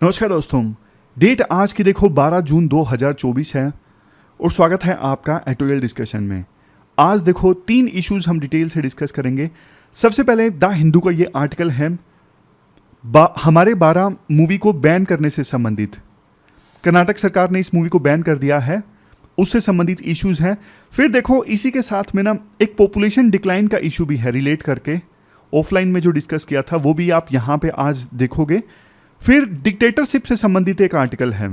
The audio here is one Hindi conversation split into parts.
नमस्कार दोस्तों। डेट आज की देखो 12 जून 2024 है और स्वागत है आपका एटोरियल डिस्कशन में। आज देखो 3 इश्यूज हम डिटेल से डिस्कस करेंगे। सबसे पहले द हिंदू का ये आर्टिकल है हमारे 12 मूवी को बैन करने से संबंधित। कर्नाटक सरकार ने इस मूवी को बैन कर दिया है, उससे संबंधित इश्यूज हैं। फिर देखो इसी के साथ में ना एक पॉपुलेशन डिक्लाइन का इशू भी है रिलेट करके, ऑफलाइन में जो डिस्कस किया था वो भी आप यहाँ पे आज देखोगे। फिर डिक्टेटरशिप से संबंधित एक आर्टिकल है।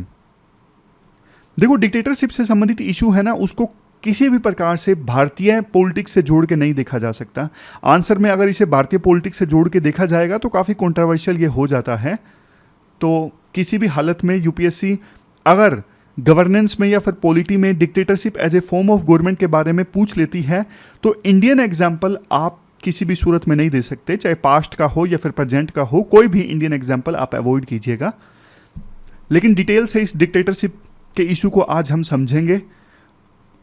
देखो डिक्टेटरशिप से संबंधित इशू है ना, उसको किसी भी प्रकार से भारतीय पॉलिटिक्स से जोड़ के नहीं देखा जा सकता। आंसर में अगर इसे भारतीय पॉलिटिक्स से जोड़ के देखा जाएगा तो काफ़ी कंट्रोवर्शियल ये हो जाता है। तो किसी भी हालत में यूपीएससी अगर गवर्नेंस में या फिर पॉलिटी में dictatorship as a form of government के बारे में पूछ लेती है तो इंडियन एग्जाम्पल आप किसी भी सूरत में नहीं दे सकते, चाहे पास्ट का हो या फिर प्रेजेंट का हो, कोई भी इंडियन एग्जाम्पल आप अवॉइड कीजिएगा। लेकिन डिटेल से इस डिक्टेटरशिप के इशू को आज हम समझेंगे।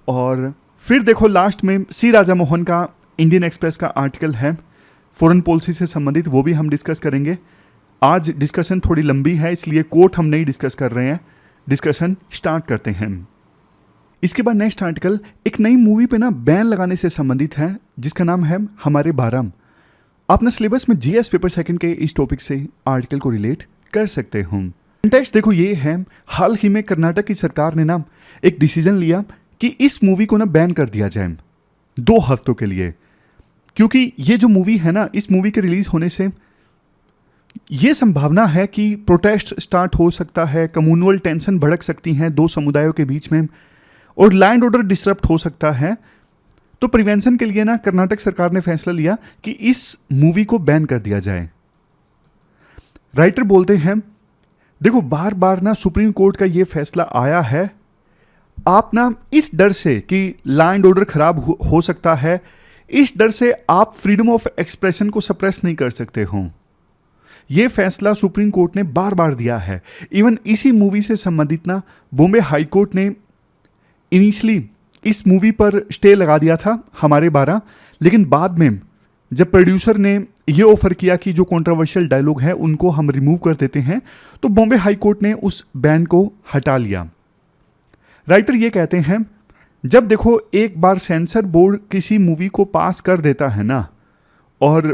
और फिर देखो लास्ट में सी राजा मोहन का इंडियन एक्सप्रेस का आर्टिकल है फॉरेन पॉलिसी से संबंधित, वो भी हम डिस्कस करेंगे। आज डिस्कशन थोड़ी लंबी है इसलिए कोट हम नहीं डिस्कस कर रहे हैं, डिस्कशन स्टार्ट करते हैं। इसके बाद नेक्स्ट आर्टिकल एक नई मूवी पे ना बैन लगाने से संबंधित है जिसका नाम है हमारे 12। आप ना सिलेबस में जीएस पेपर सेकंड के इस टॉपिक से आर्टिकल को रिलेट कर सकते हो। कंटेक्स्ट देखो ये है, हाल ही में कर्नाटक की सरकार ने ना एक डिसीजन लिया कि इस मूवी को ना बैन कर दिया जाए 2 हफ्तों के लिए, क्योंकि ये जो मूवी है ना, इस मूवी के रिलीज होने से ये संभावना है कि प्रोटेस्ट स्टार्ट हो सकता है, कम्युनल टेंशन भड़क सकती हैं 2 समुदायों के बीच में और लैंड ऑर्डर डिस्टर्ब हो सकता है। तो प्रिवेंशन के लिए ना कर्नाटक सरकार ने फैसला लिया कि इस मूवी को बैन कर दिया जाए। राइटर बोलते हैं देखो बार बार ना सुप्रीम कोर्ट का ये फैसला आया है, आप ना इस डर से कि लैंड ऑर्डर खराब हो सकता है, इस डर से आप फ्रीडम ऑफ एक्सप्रेशन को सप्रेस नहीं कर सकते हो। यह फैसला सुप्रीम कोर्ट ने बार बार दिया है। इवन इसी मूवी से संबंधित ना बॉम्बे हाई कोर्ट ने इनिशियली इस मूवी पर स्टे लगा दिया था हमारे 12, लेकिन बाद में जब प्रोड्यूसर ने ये ऑफर किया कि जो कंट्रोवर्शियल डायलॉग है उनको हम रिमूव कर देते हैं, तो बॉम्बे हाई कोर्ट ने उस बैन को हटा लिया। राइटर ये कहते हैं जब देखो एक बार सेंसर बोर्ड किसी मूवी को पास कर देता है ना और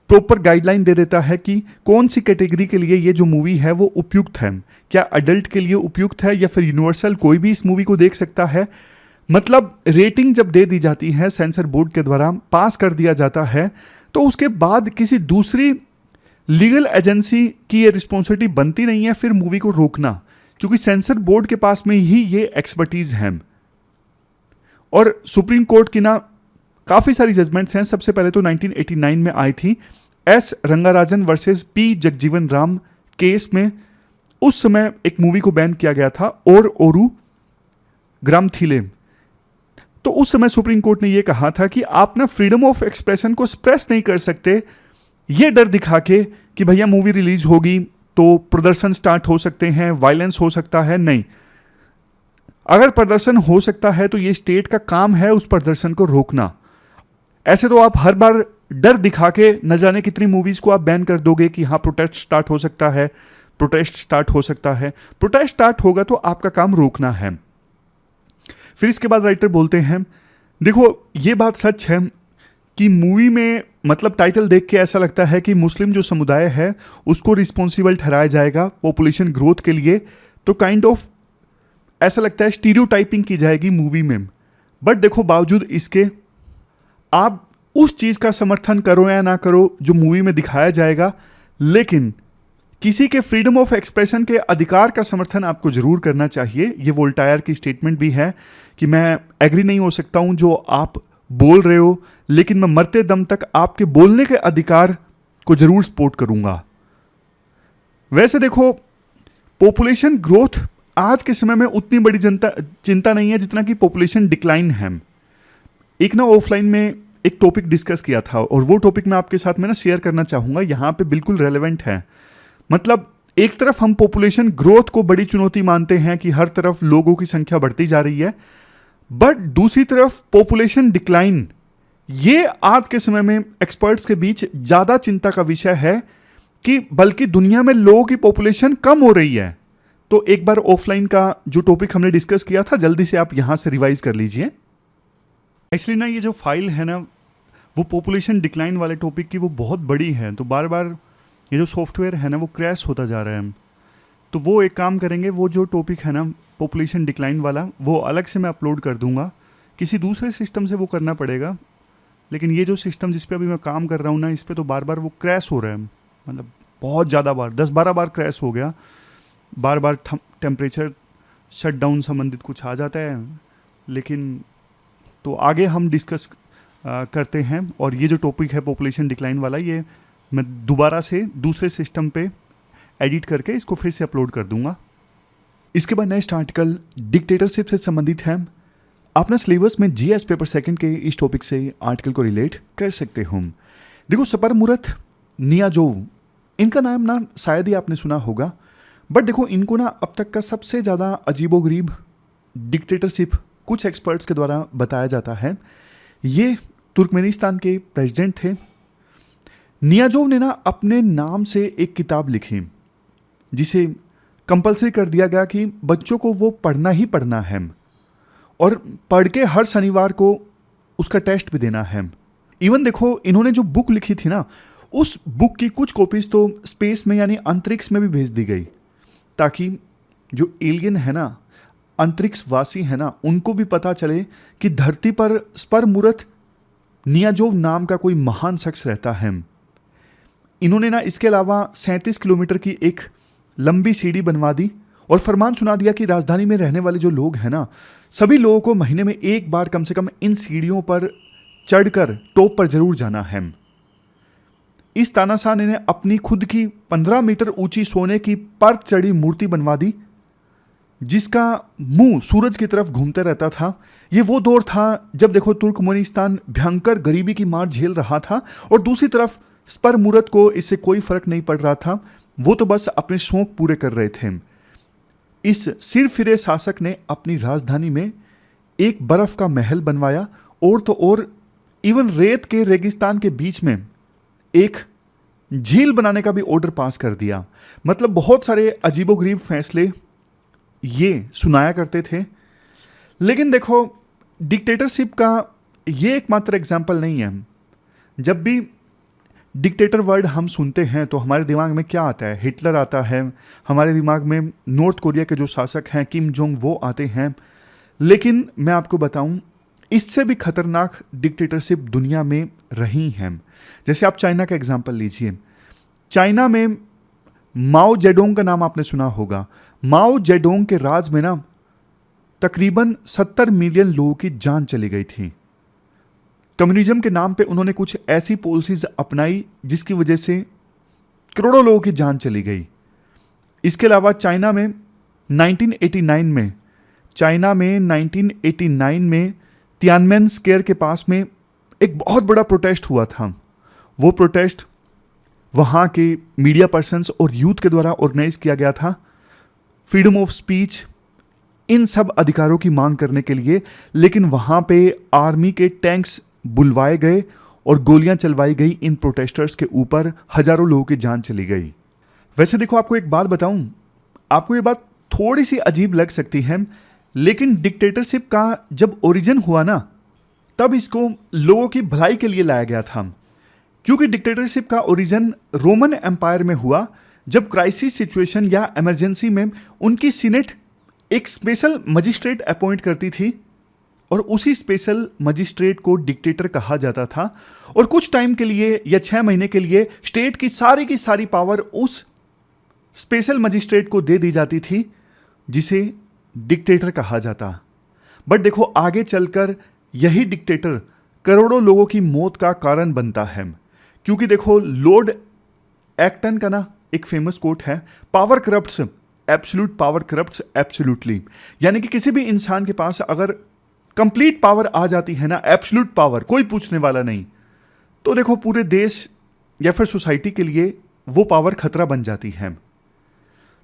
प्रॉपर गाइडलाइन दे देता है कि कौन सी कैटेगरी के लिए ये जो मूवी है वो उपयुक्त है, क्या अडल्ट के लिए उपयुक्त है या फिर यूनिवर्सल कोई भी इस मूवी को देख सकता है, मतलब रेटिंग जब दे दी जाती है सेंसर बोर्ड के द्वारा, पास कर दिया जाता है, तो उसके बाद किसी दूसरी लीगल एजेंसी की ये रिस्पॉन्सिबिलिटी बनती नहीं है फिर मूवी को रोकना, क्योंकि सेंसर बोर्ड के पास में ही ये एक्सपर्टीज है। और सुप्रीम कोर्ट की ना काफ़ी सारी जजमेंट्स हैं। सबसे पहले तो 1989 में आई थी S Rangarajan versus P Jagjivan Ram case में, उस समय एक मूवी को बैन किया गया था और ओरू ग्राम थीले। तो उस समय सुप्रीम कोर्ट ने यह कहा था कि आप ना फ्रीडम ऑफ एक्सप्रेशन को सप्रेस नहीं कर सकते ये डर दिखा के कि भैया मूवी रिलीज होगी तो प्रदर्शन स्टार्ट हो सकते हैं, वायलेंस हो सकता है। नहीं, अगर प्रदर्शन हो सकता है तो ये स्टेट का काम है उस प्रदर्शन को रोकना। ऐसे तो आप हर बार डर दिखा के न जाने कितनी मूवीज को आप बैन कर दोगे कि हाँ प्रोटेस्ट स्टार्ट हो सकता है, प्रोटेस्ट स्टार्ट हो सकता है। प्रोटेस्ट स्टार्ट होगा तो आपका काम रोकना है। फिर इसके बाद राइटर बोलते हैं देखो ये बात सच है कि मूवी में मतलब टाइटल देख के ऐसा लगता है कि मुस्लिम जो समुदाय है उसको रिस्पॉन्सिबल ठहराया जाएगा पॉपुलेशन ग्रोथ के लिए, तो काइंड ऑफ ऐसा लगता है स्टीरियोटाइपिंग की जाएगी मूवी में। बट देखो बावजूद इसके आप उस चीज़ का समर्थन करो या ना करो जो मूवी में दिखाया जाएगा, लेकिन किसी के फ्रीडम ऑफ एक्सप्रेशन के अधिकार का समर्थन आपको जरूर करना चाहिए। ये वोल्टायर की स्टेटमेंट भी है कि मैं एग्री नहीं हो सकता हूं जो आप बोल रहे हो, लेकिन मैं मरते दम तक आपके बोलने के अधिकार को जरूर सपोर्ट करूंगा। वैसे देखो पॉपुलेशन ग्रोथ आज के समय में उतनी बड़ी चिंता नहीं है जितना कि पॉपुलेशन डिक्लाइन है। एक ना ऑफलाइन में एक टॉपिक डिस्कस किया था और वो टॉपिक मैं आपके साथ में ना शेयर करना चाहूँगा, यहाँ पे बिल्कुल रेलेवेंट है। मतलब एक तरफ हम पॉपुलेशन ग्रोथ को बड़ी चुनौती मानते हैं कि हर तरफ लोगों की संख्या बढ़ती जा रही है, बट दूसरी तरफ पॉपुलेशन डिक्लाइन ये आज के समय में एक्सपर्ट्स के बीच ज़्यादा चिंता का विषय है कि बल्कि दुनिया में लोगों की पॉपुलेशन कम हो रही है। तो एक बार ऑफलाइन का जो टॉपिक हमने डिस्कस किया था, जल्दी से आप यहां से रिवाइज कर लीजिए। एक्चुअली ना, ये जो फाइल है ना, वो पॉपुलेशन डिक्लाइन वाले टॉपिक की वो बहुत बड़ी है, तो बार बार ये जो सॉफ्टवेयर है ना वो क्रैश होता जा रहा है। तो वो एक काम करेंगे, वो जो टॉपिक है ना पॉपुलेशन डिक्लाइन वाला, वो अलग से मैं अपलोड कर दूंगा। किसी दूसरे सिस्टम से वो करना पड़ेगा, लेकिन ये जो सिस्टम जिस पे अभी मैं काम कर रहा हूँ ना, इस पर तो बार बार वो क्रैश हो रहा है। मतलब बहुत ज़्यादा बार, 10-12 बार क्रैश हो गया। बार बार टेम्परेचर शटडाउन संबंधित कुछ आ जाता है। लेकिन तो आगे हम डिस्कस करते हैं। और ये जो टॉपिक है पॉपुलेशन डिक्लाइन वाला, ये मैं दोबारा से दूसरे सिस्टम पे एडिट करके इसको फिर से अपलोड कर दूंगा। इसके बाद नेक्स्ट आर्टिकल डिक्टेटरशिप से संबंधित है। अपना सिलेबस में जीएस पेपर सेकंड के इस टॉपिक से आर्टिकल को रिलेट कर सकते हो। देखो, सपर्मुरत नियाज़ोव, इनका नाम ना शायद ही आपने सुना होगा, बट देखो इनको ना अब तक का सबसे ज़्यादा अजीबोगरीब डिक्टेटरशिप कुछ एक्सपर्ट्स के द्वारा बताया जाता है। ये तुर्कमेनिस्तान के प्रेसिडेंट थे। नियाज़ोव ने ना अपने नाम से एक किताब लिखी, जिसे कंपलसरी कर दिया गया कि बच्चों को वो पढ़ना ही पढ़ना है, और पढ़ के हर शनिवार को उसका टेस्ट भी देना है। इवन देखो, इन्होंने जो बुक लिखी थी ना, उस बुक की कुछ कॉपीज तो स्पेस में यानी अंतरिक्ष में भी भेज दी गई, ताकि जो एलियन है ना, अंतरिक्षवासी है ना, उनको भी पता चले कि धरती पर सपर्मुरत नियाज़ोव नाम का कोई महान शख्स रहता है। इन्होंने ना इसके अलावा 37 किलोमीटर की एक लंबी सीढ़ी बनवा दी और फरमान सुना दिया कि राजधानी में रहने वाले जो लोग हैं ना, सभी लोगों को महीने में एक बार कम से कम इन सीढ़ियों पर चढ़कर टॉप पर जरूर जाना है। इस तानाशाह ने अपनी खुद की 15 मीटर ऊंची सोने की पर चढ़ी मूर्ति बनवा दी, जिसका मुंह सूरज की तरफ घूमते रहता था। ये वो दौर था जब देखो तुर्कमेनिस्तान भयंकर गरीबी की मार झेल रहा था, और दूसरी तरफ सपर्मुरत को इससे कोई फर्क नहीं पड़ रहा था। वो तो बस अपने शौक पूरे कर रहे थे। इस सिरफिरे शासक ने अपनी राजधानी में एक बर्फ का महल बनवाया, और तो और इवन रेत के रेगिस्तान के बीच में एक झील बनाने का भी ऑर्डर पास कर दिया। मतलब बहुत सारे अजीबोगरीब फैसले ये सुनाया करते थे। लेकिन देखो, डिक्टेटरशिप का ये एकमात्र एग्जाम्पल नहीं है। जब भी डिक्टेटर वर्ड हम सुनते हैं तो हमारे दिमाग में क्या आता है? हिटलर आता है, हमारे दिमाग में नॉर्थ कोरिया के जो शासक हैं किम जोंग, वो आते हैं। लेकिन मैं आपको बताऊं, इससे भी खतरनाक डिक्टेटरशिप दुनिया में रही हैं। जैसे आप चाइना का एग्जाम्पल लीजिए। चाइना में माओ जेडोंग का नाम आपने सुना होगा। माओ जेडोंग के राज में ना तकरीबन 70 मिलियन लोगों की जान चली गई थी। कम्युनिज्म के नाम पे उन्होंने कुछ ऐसी पॉलिसीज अपनाई जिसकी वजह से करोड़ों लोगों की जान चली गई। इसके अलावा चाइना में 1989 में तियानमेन स्क्वायर के पास में एक बहुत बड़ा प्रोटेस्ट हुआ था। वो प्रोटेस्ट वहाँ के मीडिया पर्सन्स और यूथ के द्वारा ऑर्गेनाइज किया गया था, फ्रीडम ऑफ स्पीच, इन सब अधिकारों की मांग करने के लिए। लेकिन वहाँ पे आर्मी के टैंक्स बुलवाए गए और गोलियां चलवाई गई इन प्रोटेस्टर्स के ऊपर। हजारों लोगों की जान चली गई। वैसे देखो, आपको एक बात बताऊं, आपको ये बात थोड़ी सी अजीब लग सकती है, लेकिन डिक्टेटरशिप का जब ओरिजिन हुआ ना, तब इसको लोगों की भलाई के लिए लाया गया था। क्योंकि डिक्टेटरशिप का ओरिजिन रोमन एम्पायर में हुआ, जब क्राइसिस सिचुएशन या इमरजेंसी में उनकी सीनेट एक स्पेशल मजिस्ट्रेट अपॉइंट करती थी, और उसी स्पेशल मजिस्ट्रेट को डिक्टेटर कहा जाता था। और कुछ टाइम के लिए या 6 महीने के लिए स्टेट की सारी पावर उस स्पेशल मजिस्ट्रेट को दे दी जाती थी, जिसे डिक्टेटर कहा जाता। बट देखो, आगे चलकर यही डिक्टेटर करोड़ों लोगों की मौत का कारण बनता है। क्योंकि देखो, लॉर्ड एक्टन का ना एक फेमस कोट है, power corrupts, absolute power corrupts absolutely. यानी कि किसी भी इंसान के पास अगर कंप्लीट पावर आ जाती है ना, एब्सोल्यूट पावर, कोई पूछने वाला नहीं, तो देखो पूरे देश या फिर सोसाइटी के लिए वो पावर खतरा बन जाती है।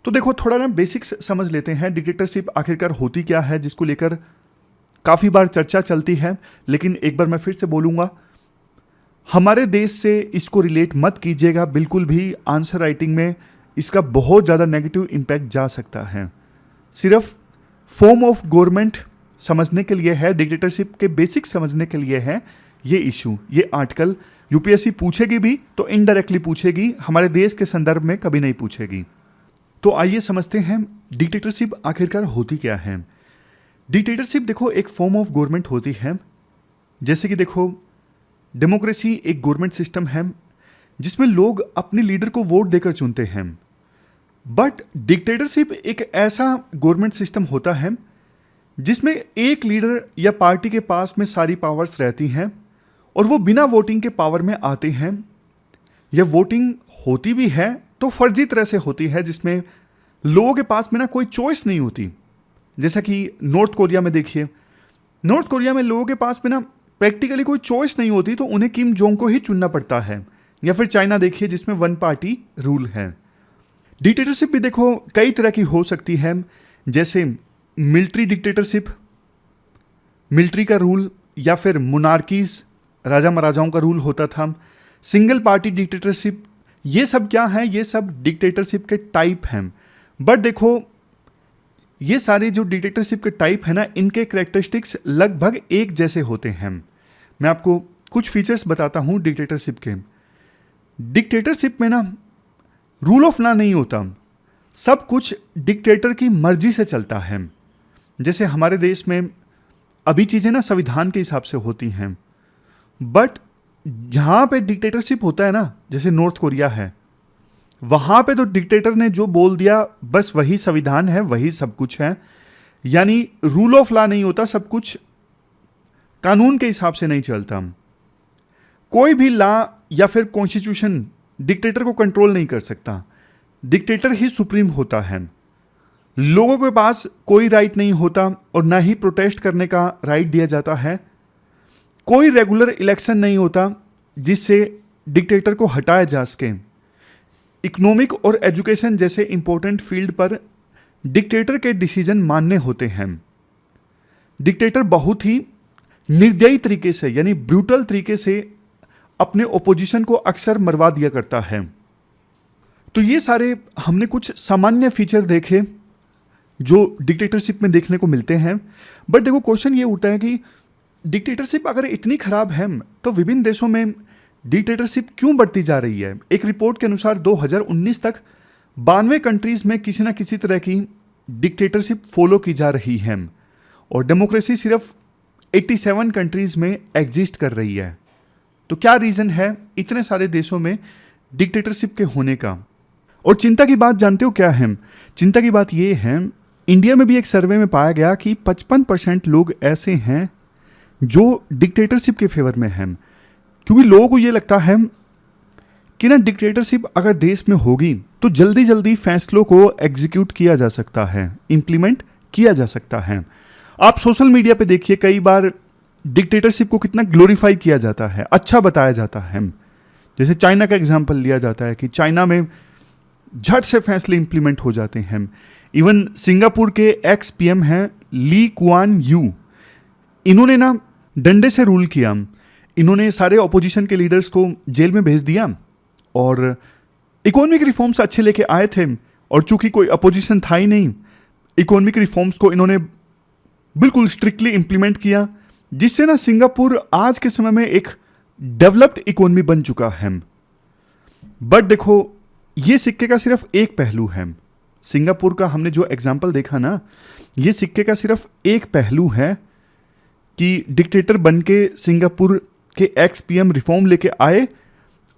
तो देखो, थोड़ा ना बेसिक्स समझ लेते हैं, डिक्टेटरशिप आखिरकार होती क्या है, जिसको लेकर काफ़ी बार चर्चा चलती है। लेकिन एक बार मैं फिर से बोलूँगा, हमारे देश से इसको रिलेट मत कीजिएगा बिल्कुल भी, आंसर राइटिंग में इसका बहुत ज़्यादा नेगेटिव इम्पैक्ट जा सकता है। सिर्फ फॉर्म ऑफ गवर्नमेंट समझने के लिए है, डिक्टेटरशिप के बेसिक समझने के लिए है ये इशू। ये आर्टिकल यूपीएससी पूछेगी भी तो इनडायरेक्टली पूछेगी, हमारे देश के संदर्भ में कभी नहीं पूछेगी। तो आइए समझते हैं डिक्टेटरशिप आखिरकार होती क्या है। डिक्टेटरशिप देखो एक फॉर्म ऑफ गवर्नमेंट होती है। जैसे कि देखो डेमोक्रेसी एक गवर्नमेंट सिस्टम है जिसमें लोग अपने लीडर को वोट देकर चुनते हैं, बट डिक्टेटरशिप एक ऐसा गवर्नमेंट सिस्टम होता है जिसमें एक लीडर या पार्टी के पास में सारी पावर्स रहती हैं और वो बिना वोटिंग के पावर में आते हैं, या वोटिंग होती भी है तो फर्जी तरह से होती है जिसमें लोगों के पास में ना कोई चॉइस नहीं होती। जैसा कि नॉर्थ कोरिया में देखिए, नॉर्थ कोरिया में लोगों के पास में ना प्रैक्टिकली कोई चॉइस नहीं होती, तो उन्हें किम जोंग को ही चुनना पड़ता है। या फिर चाइना देखिए जिसमें वन पार्टी रूल है। डिक्टेटरशिप भी देखो कई तरह की हो सकती है, जैसे मिलिट्री डिक्टेटरशिप, मिलिट्री का रूल, या फिर मोनार्कीज, राजा महाराजाओं का रूल होता था, सिंगल पार्टी डिक्टेटरशिप। ये सब क्या है, ये सब डिक्टेटरशिप के टाइप हैं। बट देखो ये सारे जो डिक्टेटरशिप के टाइप है ना, इनके कैरेक्टरिस्टिक्स लगभग एक जैसे होते हैं। मैं आपको कुछ फीचर्स बताता हूँ डिक्टेटरशिप के। डिक्टेटरशिप में ना रूल ऑफ लॉ नहीं होता, सब कुछ डिक्टेटर की मर्जी से चलता है। जैसे हमारे देश में अभी चीज़ें ना संविधान के हिसाब से होती हैं, बट जहाँ पे डिक्टेटरशिप होता है ना, जैसे नॉर्थ कोरिया है, वहाँ पे तो डिक्टेटर ने जो बोल दिया बस वही संविधान है, वही सब कुछ है। यानी रूल ऑफ लॉ नहीं होता, सब कुछ कानून के हिसाब से नहीं चलता। कोई भी लॉ या फिर कॉन्स्टिट्यूशन डिक्टेटर को कंट्रोल नहीं कर सकता, डिक्टेटर ही सुप्रीम होता है। लोगों के पास कोई राइट नहीं होता और ना ही प्रोटेस्ट करने का राइट दिया जाता है। कोई रेगुलर इलेक्शन नहीं होता जिससे डिक्टेटर को हटाया जा सके। इकोनॉमिक और एजुकेशन जैसे इंपॉर्टेंट फील्ड पर डिक्टेटर के डिसीजन मान्य होते हैं। डिक्टेटर बहुत ही निर्दयी तरीके से यानी ब्रूटल तरीके से अपने ओपोजिशन को अक्सर मरवा दिया करता है। तो ये सारे हमने कुछ सामान्य फीचर देखे जो डिक्टेटरशिप में देखने को मिलते हैं। बट देखो क्वेश्चन ये उठता है कि डिक्टेटरशिप अगर इतनी खराब है तो विभिन्न देशों में डिक्टेटरशिप क्यों बढ़ती जा रही है। एक रिपोर्ट के अनुसार 2019 तक 92 कंट्रीज में किसी ना किसी तरह की डिक्टेटरशिप फॉलो की जा रही है और डेमोक्रेसी सिर्फ 87 कंट्रीज में एग्जिस्ट कर रही है। तो क्या रीज़न है इतने सारे देशों में डिक्टेटरशिप के होने का। और चिंता की बात जानते हो क्या है? चिंता की बात ये है, इंडिया में भी एक सर्वे में पाया गया कि 55% लोग ऐसे हैं जो डिक्टेटरशिप के फेवर में हैं, क्योंकि लोगों को ये लगता है कि ना डिक्टेटरशिप अगर देश में होगी तो जल्दी जल्दी फैसलों को एग्जीक्यूट किया जा सकता है, इम्प्लीमेंट किया जा सकता है। आप सोशल मीडिया पे देखिए कई बार डिक्टेटरशिप को कितना ग्लोरीफाई किया जाता है, अच्छा बताया जाता है। जैसे चाइना का एग्जाम्पल लिया जाता है कि चाइना में झट से फैसले इंप्लीमेंट हो जाते हैं। इवन सिंगापुर के एक्स पीएम हैं ली कुआन यू, इन्होंने ना डंडे से रूल किया। इन्होंने सारे ऑपोजिशन के लीडर्स को जेल में भेज दिया और इकोनॉमिक रिफॉर्म्स अच्छे लेके आए थे, और चूंकि कोई अपोजिशन था ही नहीं, इकोनॉमिक रिफॉर्म्स को इन्होंने बिल्कुल स्ट्रिक्टली इंप्लीमेंट किया, जिससे ना सिंगापुर आज के समय में एक डेवलप्ड इकोनॉमी बन चुका है। बट देखो ये सिक्के का सिर्फ एक पहलू है। सिंगापुर का हमने जो एग्जाम्पल देखा ना, ये सिक्के का सिर्फ एक पहलू है कि डिक्टेटर बन के सिंगापुर के एक्स पीएम रिफॉर्म लेके आए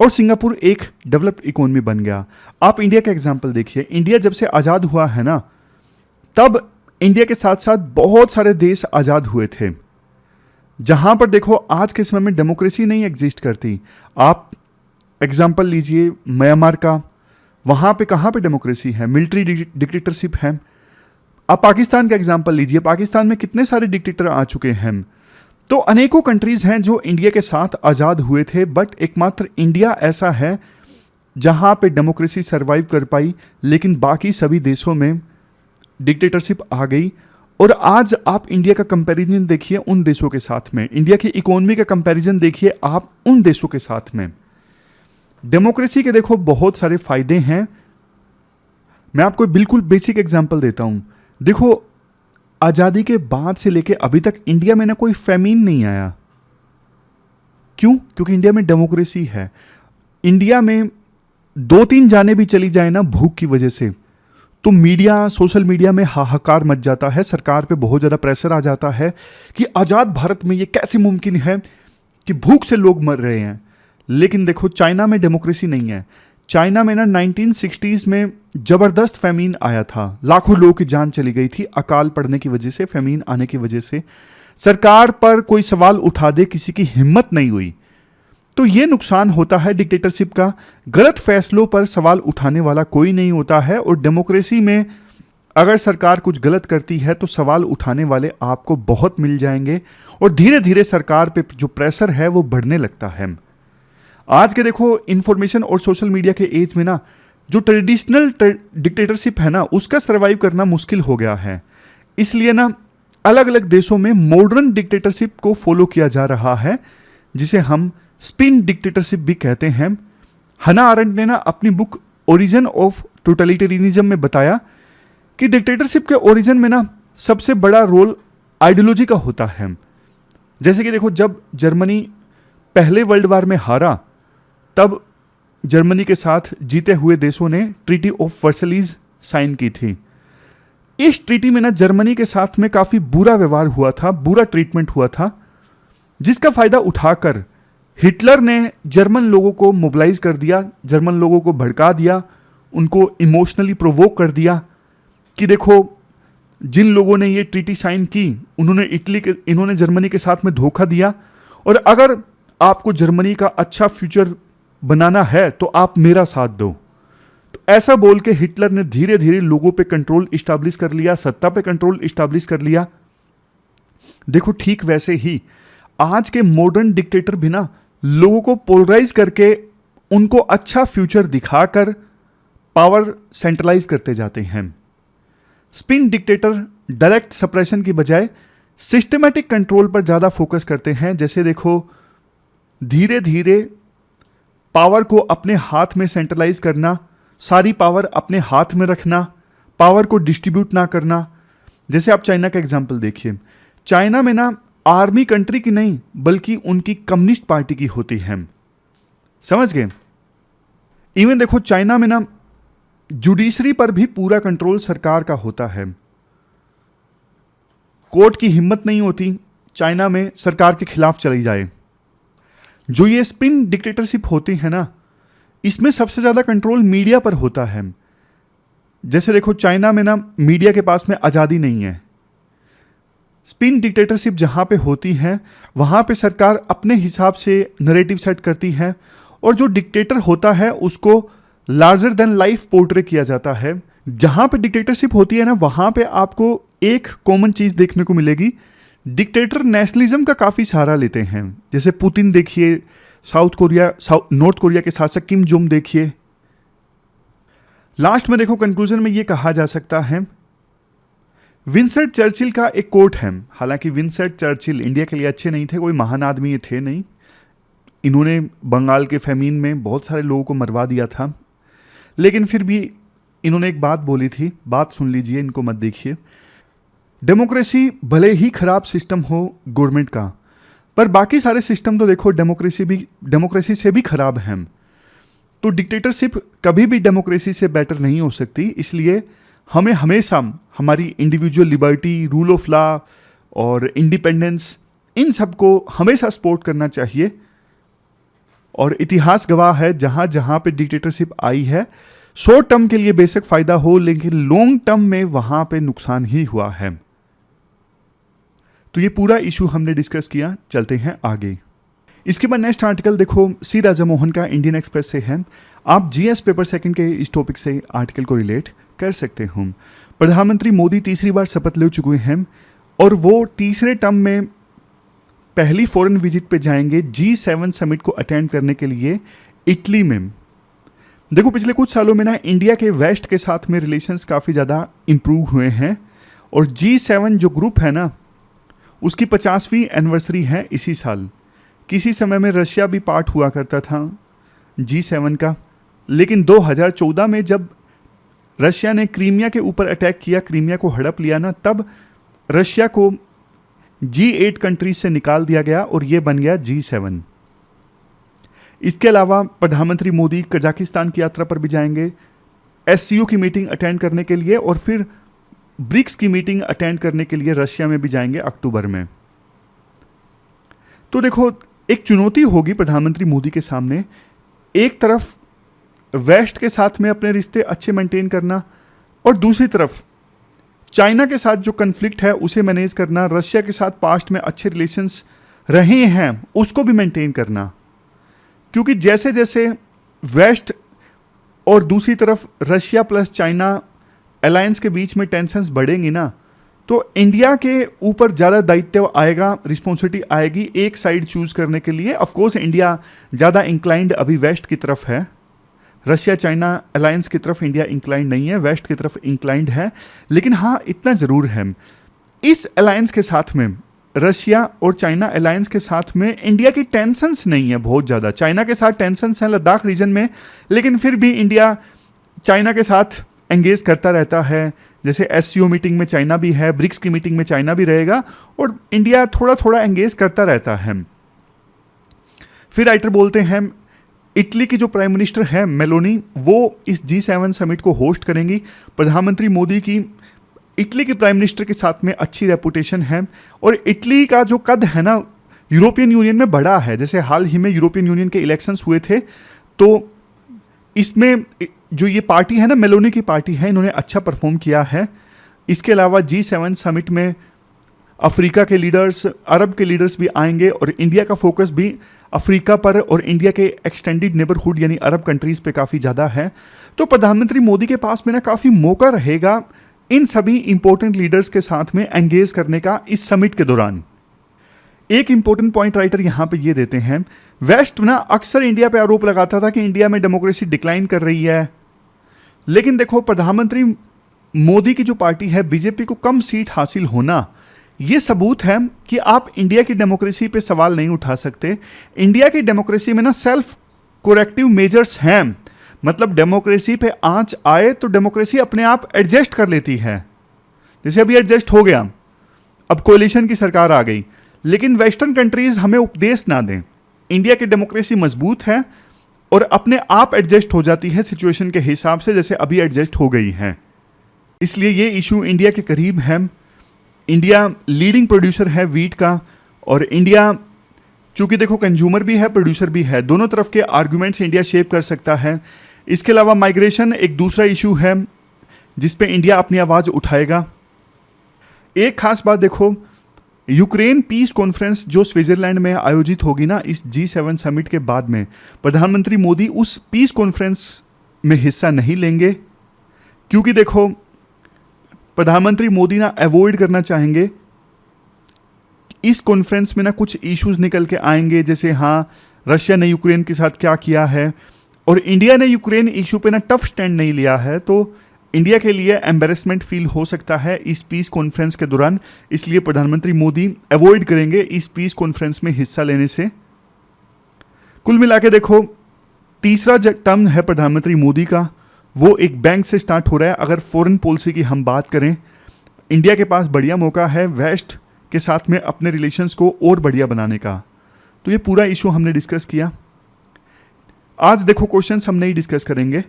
और सिंगापुर एक डेवलप्ड इकोनॉमी बन गया। आप इंडिया का एग्जाम्पल देखिए, इंडिया जब से आज़ाद हुआ है ना, तब इंडिया के साथ साथ बहुत सारे देश आज़ाद हुए थे जहां पर देखो आज के समय में डेमोक्रेसी नहीं एग्जिस्ट करती। आप एग्जाम्पल लीजिए म्यांमार का, वहां पे कहां पे डेमोक्रेसी है, मिलिट्री डिक्टेटरशिप है। आप पाकिस्तान का एग्जाम्पल लीजिए, पाकिस्तान में कितने सारे डिक्टेटर आ चुके हैं। तो अनेकों कंट्रीज हैं जो इंडिया के साथ आज़ाद हुए थे, बट एकमात्र इंडिया ऐसा है जहां पे डेमोक्रेसी सर्वाइव कर पाई, लेकिन बाकी सभी देशों में डिक्टेटरशिप आ गई और आज आप इंडिया का कंपैरिजन देखिए उन देशों के साथ में, इंडिया की इकोनॉमी का कंपैरिजन देखिए आप उन देशों के साथ में। डेमोक्रेसी के देखो बहुत सारे फायदे हैं। मैं आपको बिल्कुल बेसिक एग्जांपल देता हूं। देखो, आज़ादी के बाद से लेके अभी तक इंडिया में ना कोई फैमीन नहीं आया। क्यों? क्योंकि इंडिया में डेमोक्रेसी है। इंडिया में 2-3 जाने भी चली जाए ना भूख की वजह से, तो मीडिया, सोशल मीडिया में हाहाकार मच जाता है, सरकार पे बहुत ज़्यादा प्रेशर आ जाता है कि आज़ाद भारत में ये कैसे मुमकिन है कि भूख से लोग मर रहे हैं। लेकिन देखो, चाइना में डेमोक्रेसी नहीं है। चाइना में ना 1960s में ज़बरदस्त फैमीन आया था, लाखों लोगों की जान चली गई थी अकाल पड़ने की वजह से, फैमीन आने की वजह से। सरकार पर कोई सवाल उठा दे किसी की हिम्मत नहीं हुई। तो ये नुकसान होता है डिक्टेटरशिप का। गलत फैसलों पर सवाल उठाने वाला कोई नहीं होता है, और डेमोक्रेसी में अगर सरकार कुछ गलत करती है तो सवाल उठाने वाले आपको बहुत मिल जाएंगे, और धीरे धीरे सरकार पे जो प्रेशर है वो बढ़ने लगता है। आज के देखो इंफॉर्मेशन और सोशल मीडिया के एज में ना, जो ट्रेडिशनल डिक्टेटरशिप है ना, उसका सर्वाइव करना मुश्किल हो गया है। इसलिए ना अलग अलग देशों में मॉडर्न डिक्टेटरशिप को फॉलो किया जा रहा है, जिसे हम स्पिन डिक्टेटरशिप भी कहते हैं। हना आरेंट ने ना अपनी बुक ओरिजिन ऑफ टोटलिटेरियनिज्म में बताया कि डिक्टेटरशिप के ओरिजिन में ना सबसे बड़ा रोल आइडियोलॉजी का होता है। जैसे कि देखो, जब जर्मनी पहले वर्ल्ड वार में हारा, तब जर्मनी के साथ जीते हुए देशों ने ट्रीटी ऑफ वर्सलीज साइन की थी। इस ट्रीटी में ना जर्मनी के साथ में काफी बुरा व्यवहार हुआ था, बुरा ट्रीटमेंट हुआ था, जिसका फायदा उठाकर हिटलर ने जर्मन लोगों को मोबिलाइज कर दिया, जर्मन लोगों को भड़का दिया, उनको इमोशनली प्रोवोक कर दिया कि देखो, जिन लोगों ने ये ट्रीटी साइन की इन्होंने जर्मनी के साथ में धोखा दिया, और अगर आपको जर्मनी का अच्छा फ्यूचर बनाना है तो आप मेरा साथ दो। तो ऐसा बोल के हिटलर ने धीरे धीरे लोगों पे कंट्रोल इस्टेब्लिश कर लिया, सत्ता पे कंट्रोल इस्टेब्लिश कर लिया। देखो, ठीक वैसे ही आज के मॉडर्न डिक्टेटर भी ना लोगों को पोलराइज करके उनको अच्छा फ्यूचर दिखाकर पावर सेंट्रलाइज करते जाते हैं। स्पिन डिक्टेटर डायरेक्ट सप्रेशन की बजाय सिस्टमैटिक कंट्रोल पर ज़्यादा फोकस करते हैं। जैसे देखो, धीरे धीरे पावर को अपने हाथ में सेंट्रलाइज करना, सारी पावर अपने हाथ में रखना, पावर को डिस्ट्रीब्यूट ना करना। जैसे आप चाइना का एग्जाम्पल देखिए, चाइना में ना आर्मी कंट्री की नहीं बल्कि उनकी कम्युनिस्ट पार्टी की होती है, समझ गए। इवन देखो, चाइना में ना जुडिशरी पर भी पूरा कंट्रोल सरकार का होता है। कोर्ट की हिम्मत नहीं होती चाइना में सरकार के खिलाफ चली जाए। जो ये स्पिन डिक्टेटरशिप होती है ना, इसमें सबसे ज्यादा कंट्रोल मीडिया पर होता है। जैसे देखो, चाइना में ना मीडिया के पास में आजादी नहीं है। स्पिन डिक्टेटरशिप जहां पे होती है वहां पे सरकार अपने हिसाब से नैरेटिव सेट करती है, और जो डिक्टेटर होता है उसको लार्जर देन लाइफ पोर्ट्रे किया जाता है। जहां पे डिक्टेटरशिप होती है ना, वहां पे आपको एक कॉमन चीज देखने को मिलेगी, डिक्टेटर नेशनलिज्म का काफी सहारा लेते हैं। जैसे पुतिन देखिए, नॉर्थ कोरिया के शासक किम जोंग देखिए। लास्ट में देखो, कंक्लूजन में ये कहा जा सकता है, विंस्टन चर्चिल का एक कोट है। हालांकि विंस्टन चर्चिल इंडिया के लिए अच्छे नहीं थे, कोई महान आदमी ये थे नहीं। इन्होंने बंगाल के फैमीन में बहुत सारे लोगों को मरवा दिया था, लेकिन फिर भी इन्होंने एक बात बोली थी, बात सुन लीजिए, इनको मत देखिए। डेमोक्रेसी भले ही खराब सिस्टम हो गवर्नमेंट का, पर बाकी सारे सिस्टम तो देखो डेमोक्रेसी से भी खराब हैं। तो डिक्टेटरशिप कभी भी डेमोक्रेसी से बेटर नहीं हो सकती। इसलिए हमें हमेशा हमारी individual liberty, rule of law और इंडिपेंडेंस, इन सब को हमेशा सपोर्ट करना चाहिए। और इतिहास गवाह है, जहां जहां पे डिक्टेटरशिप आई है, शॉर्ट टर्म के लिए बेशक फायदा हो, लेकिन लॉन्ग टर्म में वहां पे नुकसान ही हुआ है। तो ये पूरा इशू हमने डिस्कस किया। चलते हैं आगे। इसके बाद नेक्स्ट आर्टिकल देखो, सी राजा मोहन का इंडियन एक्सप्रेस से है। आप जीएस पेपर सेकंड के इस टॉपिक से आर्टिकल को रिलेट कर सकते हो। प्रधानमंत्री मोदी तीसरी बार शपथ ले चुके हैं, और वो तीसरे टर्म में पहली फॉरेन विजिट पे जाएंगे G7 समिट को अटेंड करने के लिए इटली में। देखो, पिछले कुछ सालों में ना इंडिया के वेस्ट के साथ में रिलेशंस काफ़ी ज़्यादा इम्प्रूव हुए हैं, और G7 जो ग्रुप है ना, उसकी 50वीं एनिवर्सरी है इसी साल। किसी समय में रशिया भी पार्ट हुआ करता था G7 का, लेकिन 2014 में जब रशिया ने क्रीमिया के ऊपर अटैक किया, क्रीमिया को हड़प लिया ना, तब रशिया को G8 कंट्रीज से निकाल दिया गया और ये बन गया G7। इसके अलावा प्रधानमंत्री मोदी कजाकिस्तान की यात्रा पर भी जाएंगे, SCO की मीटिंग अटेंड करने के लिए, और फिर ब्रिक्स की मीटिंग अटेंड करने के लिए रशिया में भी जाएंगे अक्टूबर में। तो देखो, एक चुनौती होगी प्रधानमंत्री मोदी के सामने। एक तरफ वेस्ट के साथ में अपने रिश्ते अच्छे मेंटेन करना, और दूसरी तरफ चाइना के साथ जो कन्फ्लिक्ट है उसे मैनेज करना, रशिया के साथ पास्ट में अच्छे रिलेशंस रहे हैं उसको भी मेंटेन करना। क्योंकि जैसे जैसे वेस्ट और दूसरी तरफ रशिया प्लस चाइना अलायंस के बीच में टेंशंस बढ़ेंगी ना, तो इंडिया के ऊपर ज़्यादा दायित्व आएगा, रिस्पॉन्सिबिलिटी आएगी एक साइड चूज करने के लिए। ऑफ कोर्स इंडिया ज़्यादा इंक्लाइंड अभी वेस्ट की तरफ है, रशिया चाइना अलायंस की तरफ इंडिया इंक्लाइंड नहीं है, वेस्ट की तरफ इंक्लाइंड है। लेकिन हाँ, इतना ज़रूर है, इस अलायंस के साथ में, रशिया और चाइना अलायंस के साथ में इंडिया की टेंशंस नहीं है बहुत ज़्यादा। चाइना के साथ टेंशंस हैं लद्दाख रीजन में, लेकिन फिर भी इंडिया चाइना के साथ एंगेज करता रहता है। जैसे SCO मीटिंग में चाइना भी है, ब्रिक्स की मीटिंग में चाइना भी रहेगा, और इंडिया थोड़ा थोड़ा एंगेज करता रहता है। फिर राइटर बोलते हैं इटली की जो प्राइम मिनिस्टर है मेलोनी, वो इस G7 समिट को होस्ट करेंगी। प्रधानमंत्री मोदी की इटली के प्राइम मिनिस्टर के साथ में अच्छी रेपुटेशन है, और इटली का जो कद है ना यूरोपियन यूनियन में बड़ा है। जैसे हाल ही में यूरोपियन यूनियन के इलेक्शंस हुए थे, तो इसमें जो ये पार्टी है ना, मेलोनी की पार्टी है, इन्होंने अच्छा परफॉर्म किया है। इसके अलावा G7 समिट में अफ्रीका के लीडर्स, अरब के लीडर्स भी आएंगे, और इंडिया का फोकस भी अफ्रीका पर और इंडिया के एक्सटेंडेड नेबरहुड यानी अरब कंट्रीज़ पे काफ़ी ज़्यादा है। तो प्रधानमंत्री मोदी के पास में ना काफ़ी मौका रहेगा इन सभी इंपॉर्टेंट लीडर्स के साथ में एंगेज करने का इस समिट के दौरान। एक इंपॉर्टेंट पॉइंट राइटर यहाँ पे ये देते हैं, वेस्ट ना अक्सर इंडिया पे आरोप लगाता था कि इंडिया में डेमोक्रेसी डिक्लाइन कर रही है, लेकिन देखो प्रधानमंत्री मोदी की जो पार्टी है बीजेपी को कम सीट हासिल होना, ये सबूत है कि आप इंडिया की डेमोक्रेसी पे सवाल नहीं उठा सकते। इंडिया की डेमोक्रेसी में ना सेल्फ कोरेक्टिव मेजर्स हैं, मतलब डेमोक्रेसी पे आंच आए तो डेमोक्रेसी अपने आप एडजस्ट कर लेती है। जैसे अभी एडजस्ट हो गया, अब कोलिशन की सरकार आ गई, लेकिन वेस्टर्न कंट्रीज हमें उपदेश ना दें, इंडिया की डेमोक्रेसी मजबूत है और अपने आप एडजस्ट हो जाती है सिचुएशन के हिसाब से, जैसे अभी एडजस्ट हो गई है। इसलिए ये इशू इंडिया के करीब है। इंडिया लीडिंग प्रोड्यूसर है वीट का, और इंडिया चूंकि देखो कंज्यूमर भी है प्रोड्यूसर भी है, दोनों तरफ के आर्गुमेंट्स इंडिया शेप कर सकता है। इसके अलावा माइग्रेशन एक दूसरा इशू है जिस पे इंडिया अपनी आवाज़ उठाएगा। एक खास बात देखो, यूक्रेन पीस कॉन्फ्रेंस जो स्विट्जरलैंड में आयोजित होगी ना इस G7 समिट के बाद में, प्रधानमंत्री मोदी उस पीस कॉन्फ्रेंस में हिस्सा नहीं लेंगे, क्योंकि देखो प्रधानमंत्री मोदी ना अवॉइड करना चाहेंगे इस कॉन्फ्रेंस में ना कुछ इश्यूज निकल के आएंगे, जैसे हाँ रशिया ने यूक्रेन के साथ क्या किया है, और इंडिया ने यूक्रेन इशू पे ना टफ स्टैंड नहीं लिया है, तो इंडिया के लिए एम्बेरसमेंट फील हो सकता है इस पीस कॉन्फ्रेंस के दौरान। इसलिए प्रधानमंत्री मोदी अवॉइड करेंगे इस पीस कॉन्फ्रेंस में हिस्सा लेने से। कुल मिला के देखो, तीसरा टर्म है प्रधानमंत्री मोदी का, वो एक बैंक से स्टार्ट हो रहा है। अगर फॉरेन पॉलिसी की हम बात करें, इंडिया के पास बढ़िया मौका है वेस्ट के साथ में अपने रिलेशंस को और बढ़िया बनाने का। तो ये पूरा इशू हमने डिस्कस किया। आज देखो क्वेश्चंस हम नहीं डिस्कस करेंगे।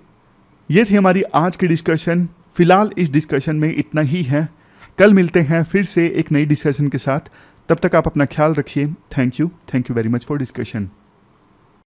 ये थी हमारी आज की डिस्कशन। फिलहाल इस डिस्कशन में इतना ही है। कल मिलते हैं फिर से एक नई डिस्कशन के साथ। तब तक आप अपना ख्याल रखिए। Thank you very much for discussion.